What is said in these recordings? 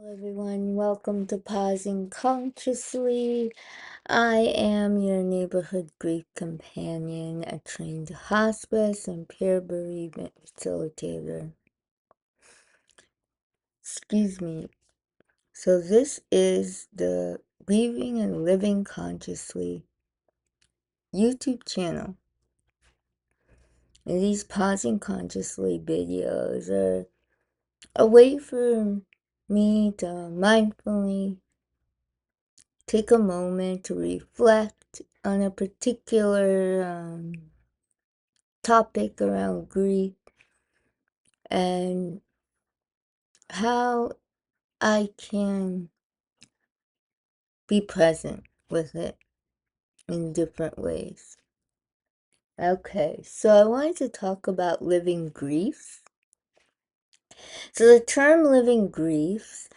Hello everyone, welcome to Pausing Consciously. I am your neighborhood grief companion, a trained hospice and peer bereavement facilitator. Excuse me. So this is the Grieving and Living Consciously YouTube channel. And these Pausing Consciously videos are a way for me to mindfully take a moment to reflect on a particular topic around grief and how I can be present with it in different ways. Okay, so I wanted to talk about living griefs. So the term living griefs,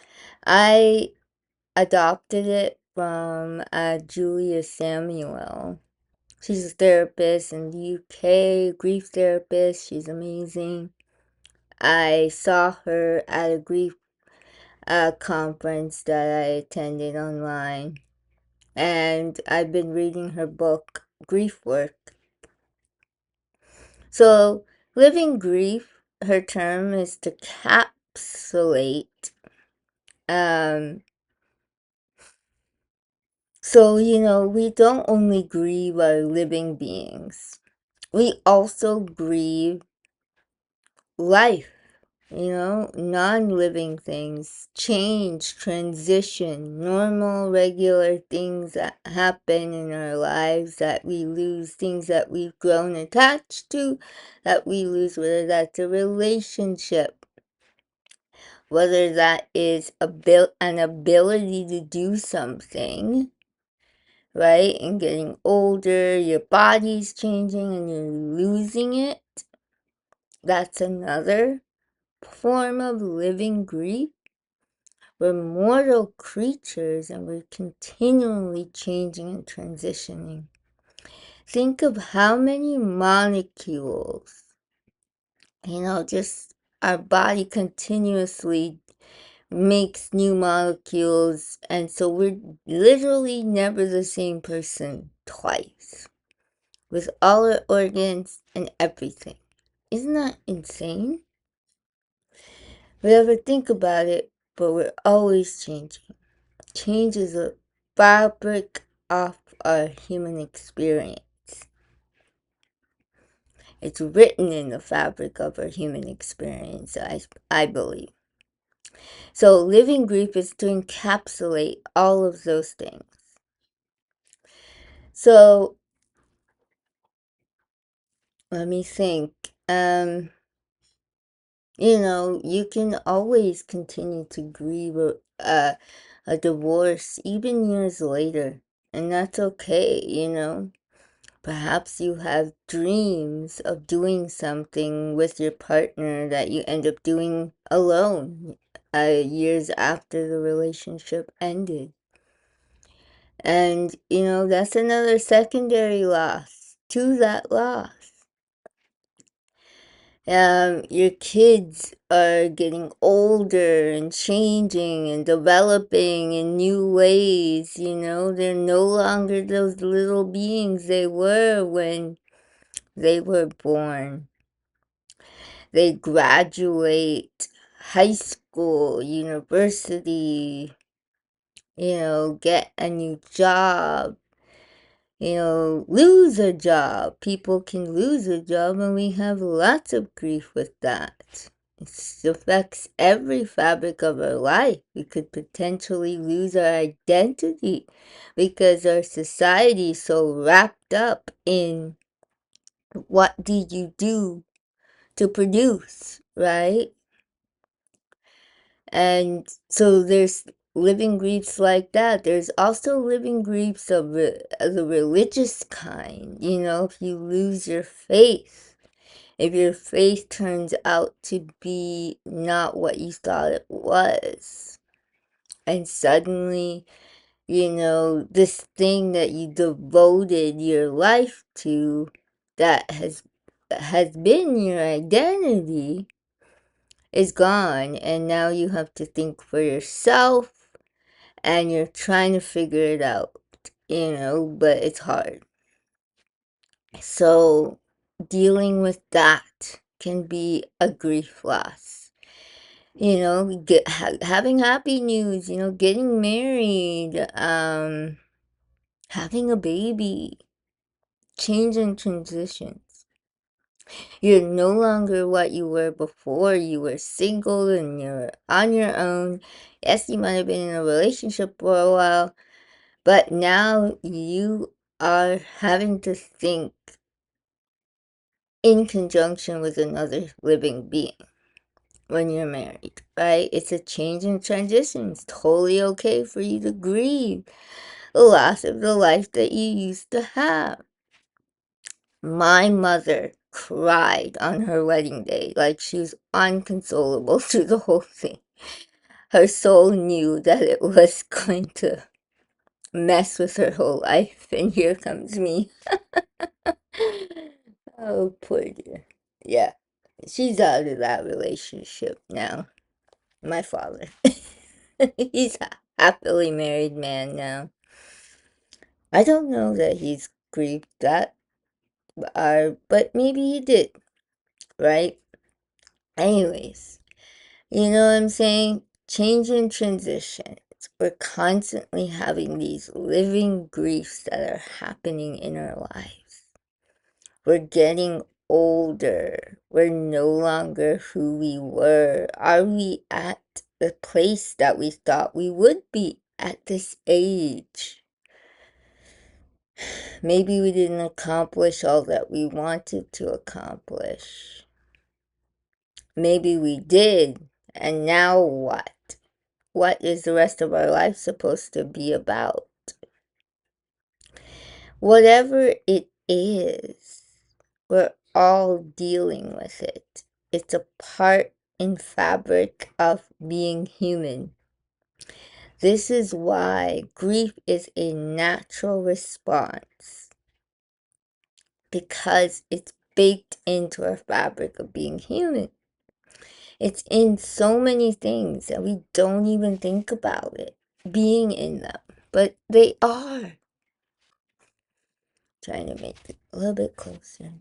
I adopted it from Julia Samuel. She's a therapist in the UK, grief therapist. She's amazing. I saw her at a grief conference that I attended online, and I've been reading her book, Grief Work. So, living grief, her term is to capsulate. So, we don't only grieve our living beings, we also grieve life. Non-living things, change, transition, normal, regular things that happen in our lives that we lose, things that we've grown attached to, that we lose, whether that's a relationship, whether that is an ability to do something, right? And getting older, your body's changing and you're losing it. That's another form of living grief. We're mortal creatures and we're continually changing and transitioning. Think of how many molecules, just our body continuously makes new molecules, and so we're literally never the same person twice with all our organs and everything. Isn't that insane? We never think about it, but we're always changing. Change is a fabric of our human experience. It's written in the fabric of our human experience, I believe. So living grief is to encapsulate all of those things. So let me think. You can always continue to grieve a divorce even years later, and that's okay. Perhaps you have dreams of doing something with your partner that you end up doing alone years after the relationship ended. And, that's another secondary loss to that loss. Your kids are getting older and changing and developing in new ways, they're no longer those little beings they were when they were born. They graduate high school, university, get a new job, lose a job. People can lose a job, and we have lots of grief with that. It affects every fabric of our life. We could potentially lose our identity because our society is so wrapped up in what did you do to produce, right? And so there's living griefs like that. There's also living griefs of the religious kind. If you lose your faith, if your faith turns out to be not what you thought it was, and suddenly, this thing that you devoted your life to that has been your identity is gone, and now you have to think for yourself, and you're trying to figure it out, but it's hard. So dealing with that can be a grief loss. Having happy news, getting married, having a baby, change and transitions. You're no longer what you were before. You were single and you're on your own. Yes, you might have been in a relationship for a while, but now you are having to think in conjunction with another living being when you're married, right? It's a change in transition. It's totally okay for you to grieve the loss of the life that you used to have. My mother cried on her wedding day like she was unconsolable through the whole thing. Her soul knew that it was going to mess with her whole life, and here comes me. Oh, poor dear. Yeah, she's out of that relationship now. My father. He's a happily married man now. I don't know that he's grieved that, but maybe he did, right? Anyways, you know what I'm saying? Change and transitions. We're constantly having these living griefs that are happening in our lives. We're getting older. We're no longer who we were. Are we at the place that we thought we would be at this age? Maybe we didn't accomplish all that we wanted to accomplish. Maybe we did, and now what? What is the rest of our life supposed to be about? Whatever it is, we're all dealing with it. It's a part and fabric of being human. This is why grief is a natural response, because it's baked into our fabric of being human. It's in so many things that we don't even think about it being in them, but they are. Trying to make it a little bit closer.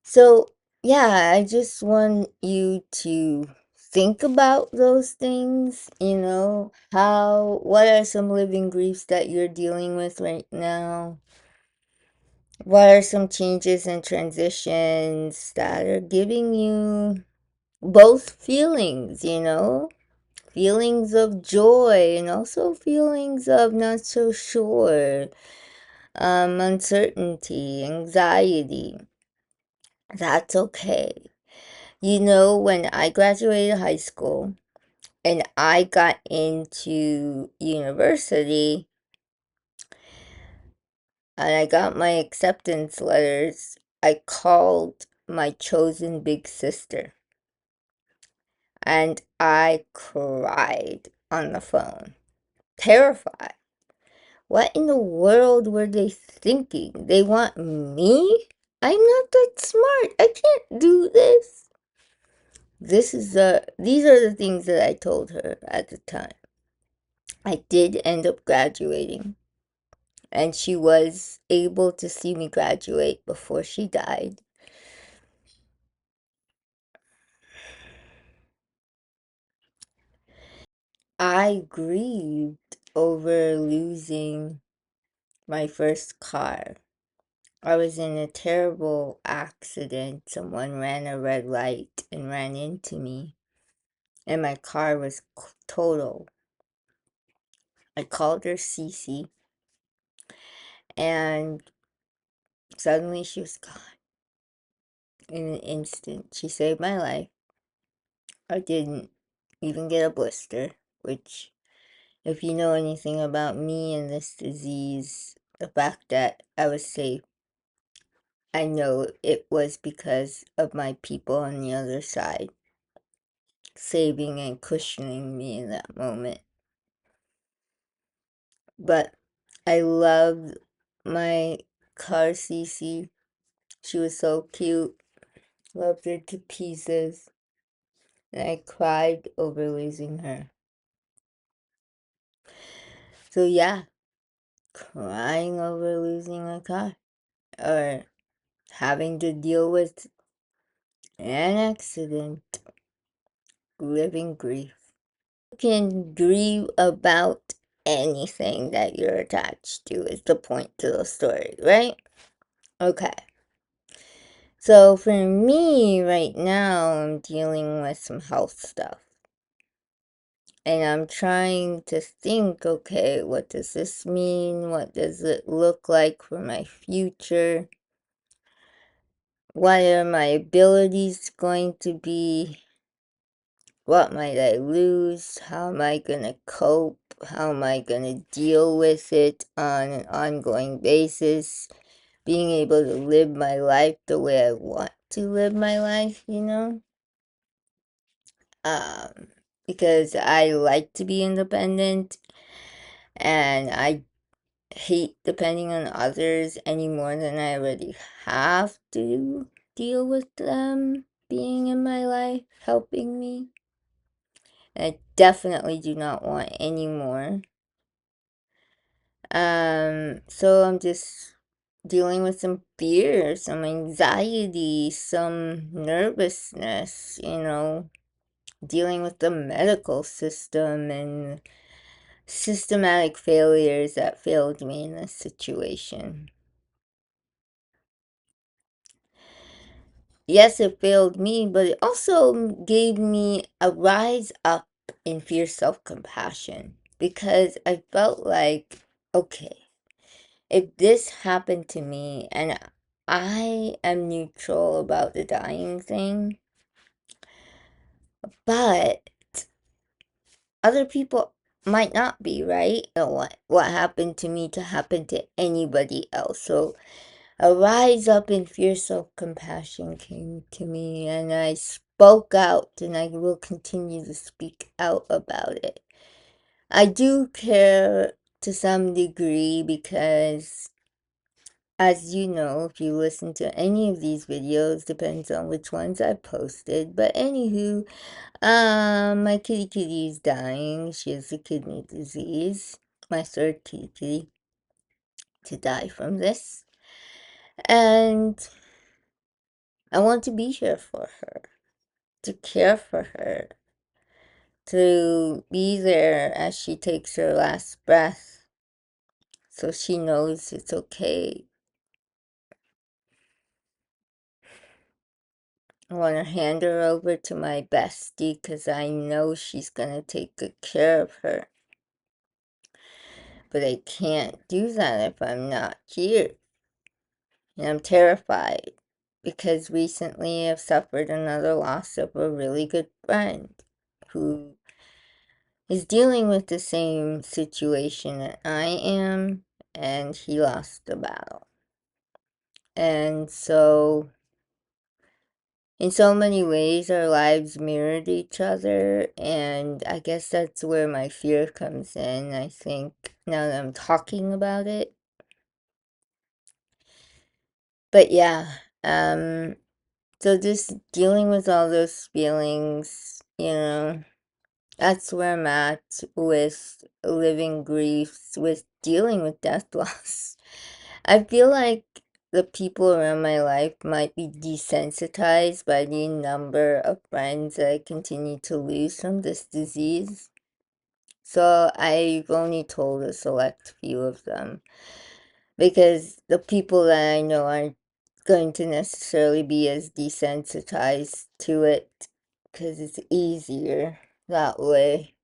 So, yeah, I just want you to think about those things, what are some living griefs that you're dealing with right now? What are some changes and transitions that are giving you both feelings, feelings of joy and also feelings of not so sure, uncertainty, anxiety. That's okay. When I graduated high school and I got into university and I got my acceptance letters, I called my chosen big sister and I cried on the phone, terrified. What in the world were they thinking? They want me? I'm not that smart. I can't do this. These are the things that I told her at the time. I did end up graduating, and she was able to see me graduate before she died. I grieved over losing my first car. I was in a terrible accident. Someone ran a red light and ran into me, and my car was total. I called her Cece, and suddenly she was gone in an instant. She saved my life. I didn't even get a blister, which, if you know anything about me and this disease, the fact that I was safe, I know it was because of my people on the other side saving and cushioning me in that moment. But I loved my car, Cece. She was so cute. loved her to pieces, and I cried over losing her. So yeah, crying over losing a car, or having to deal with an accident, living grief. You can grieve about anything that you're attached to, is the point to the story, right? Okay. So for me right now, I'm dealing with some health stuff. And I'm trying to think, okay, what does this mean? What does it look like for my future? What are my abilities going to be? What might I lose? How am I going to cope? How am I going to deal with it on an ongoing basis? Being able to live my life the way I want to live my life, you know? Because I like to be independent, and I hate depending on others any more than I already have to deal with them being in my life, helping me. And I definitely do not want any more. So I'm just dealing with some fear, some anxiety, some nervousness, you know, dealing with the medical system and systematic failures that failed me in this situation. Yes, it failed me, but it also gave me a rise up in fierce self-compassion, because I felt like, okay, if this happened to me and I am neutral about the dying thing, but other people might not be, right? You know what happened to me to happen to anybody else. So a rise up in fierce self-compassion came to me, and I spoke out, and I will continue to speak out about it. I do care to some degree because, as you know, if you listen to any of these videos, depends on which ones I posted, but anywho, my kitty is dying. She has a kidney disease. My third kitty to die from this. And I want to be here for her, to care for her, to be there as she takes her last breath, so she knows it's okay. I want to hand her over to my bestie because I know she's going to take good care of her. But I can't do that if I'm not here. And I'm terrified because recently I've suffered another loss of a really good friend who is dealing with the same situation that I am, and he lost the battle. And so, in so many ways, our lives mirrored each other, and I guess that's where my fear comes in, I think, now that I'm talking about it. But yeah, so just dealing with all those feelings, you know, that's where I'm at with living griefs, with dealing with death loss. I feel like the people around my life might be desensitized by the number of friends that I continue to lose from this disease. So I've only told a select few of them, because the people that I know aren't going to necessarily be as desensitized to it, because it's easier that way.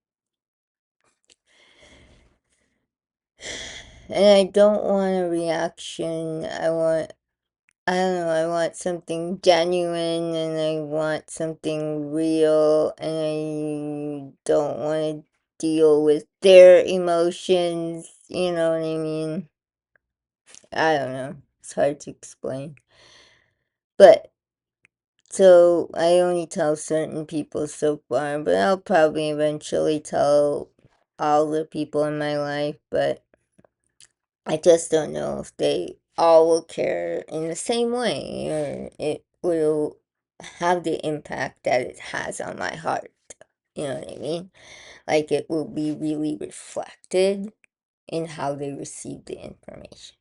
And I don't want a reaction. I don't know, I want something genuine, and I want something real, and I don't want to deal with their emotions, you know what I mean? I don't know. It's hard to explain. But, so I only tell certain people so far, but I'll probably eventually tell all the people in my life, but I just don't know if they all will care in the same way, or it will have the impact that it has on my heart. You know what I mean? Like it will be really reflected in how they receive the information.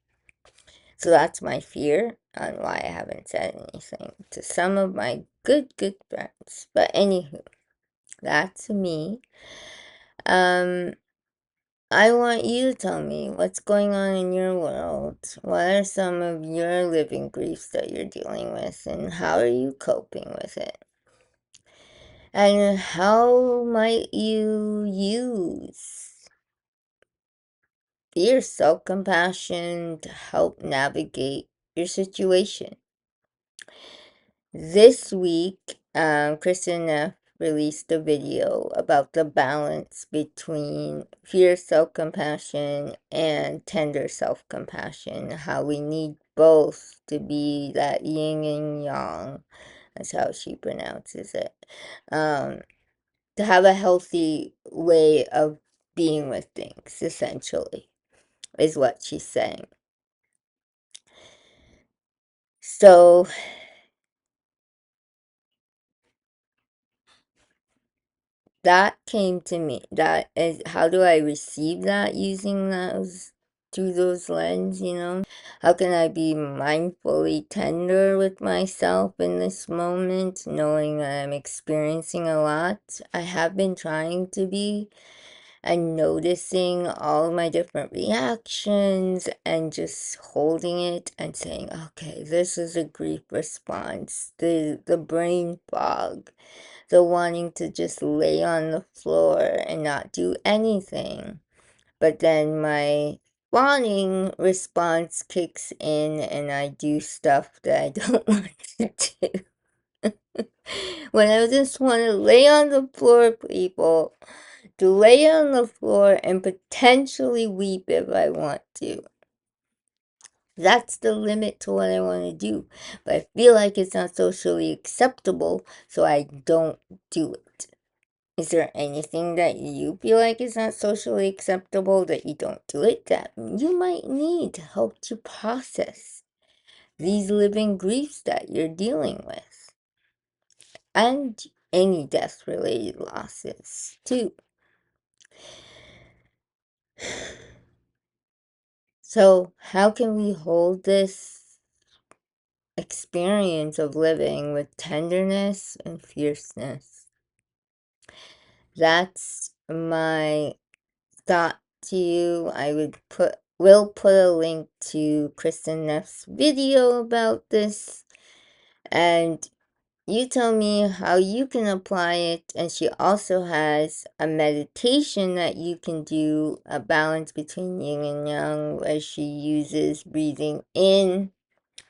So that's my fear on why I haven't said anything to some of my good friends. But anywho, that's me. I want you to tell me what's going on in your world. What are some of your living griefs that you're dealing with, and how are you coping with it? And how might you use your self-compassion to help navigate your situation? This week, Kristin and Neff released a video about the balance between fierce self-compassion and tender self-compassion, how we need both to be that yin and yang, that's how she pronounces it, to have a healthy way of being with things, essentially, is what she's saying. So that came to me. That is, how do I receive that using those, through those lens, you know? How can I be mindfully tender with myself in this moment, knowing that I'm experiencing a lot? I have been trying to be, and noticing all my different reactions and just holding it and saying, okay, this is a grief response. The brain fog, the wanting to just lay on the floor and not do anything. But then my wanting response kicks in and I do stuff that I don't want to do. When I just want to lay on the floor, people, to lay on the floor and potentially weep if I want to. That's the limit to what I want to do. But I feel like it's not socially acceptable, so I don't do it. Is there anything that you feel like is not socially acceptable that you don't do it, that you might need to help you process these living griefs that you're dealing with? And any death-related losses, too. So, how can we hold this experience of living with tenderness and fierceness? That's my thought to you. Will put a link to Kristin Neff's video about this, and you tell me how you can apply it. And she also has a meditation that you can do, a balance between yin and yang, where she uses breathing in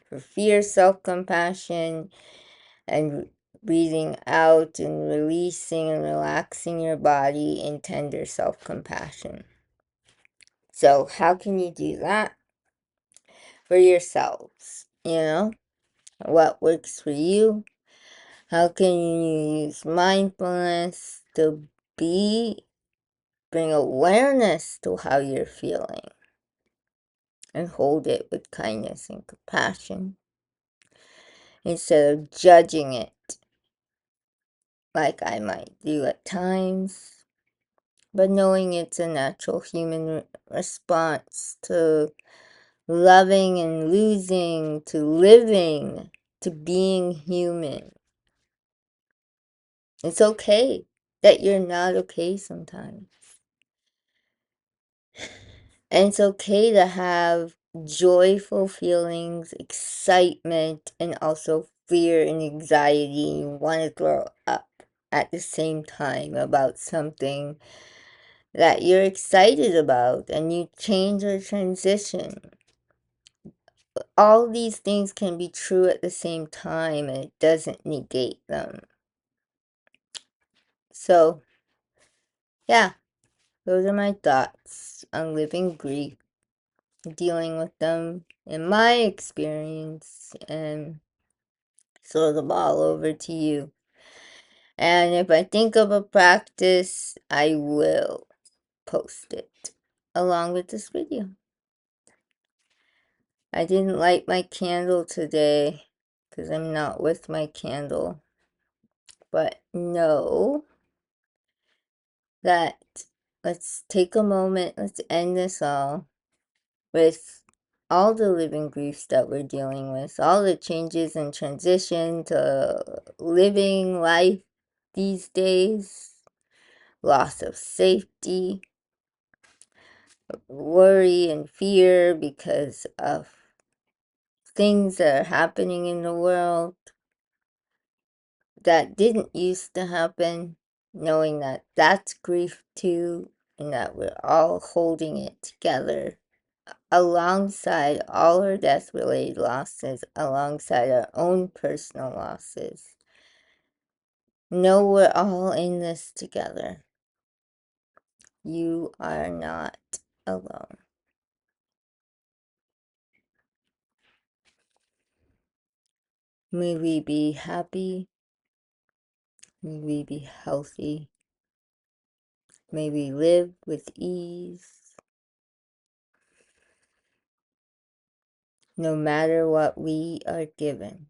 for fierce self-compassion and breathing out and releasing and relaxing your body in tender self-compassion. So how can you do that for yourselves? You know, what works for you? How can you use mindfulness to bring awareness to how you're feeling and hold it with kindness and compassion instead of judging it like I might do at times, but knowing it's a natural human response to loving and losing, to living, to being human. It's okay that you're not okay sometimes. And it's okay to have joyful feelings, excitement, and also fear and anxiety. You want to throw up at the same time about something that you're excited about, and you change or transition. All these things can be true at the same time, and it doesn't negate them. So, yeah, those are my thoughts on living grief, dealing with them in my experience, and throw the ball over to you. And if I think of a practice, I will post it along with this video. I didn't light my candle today because I'm not with my candle. But know that let's take a moment, let's end this all with all the living griefs that we're dealing with, all the changes and transition to living life these days, loss of safety, worry and fear because of things that are happening in the world that didn't used to happen, knowing that that's grief too, and that we're all holding it together alongside all our death-related losses, alongside our own personal losses. Know we're all in this together. You are not alone. May we be happy. May we be healthy. May we live with ease. No matter what we are given.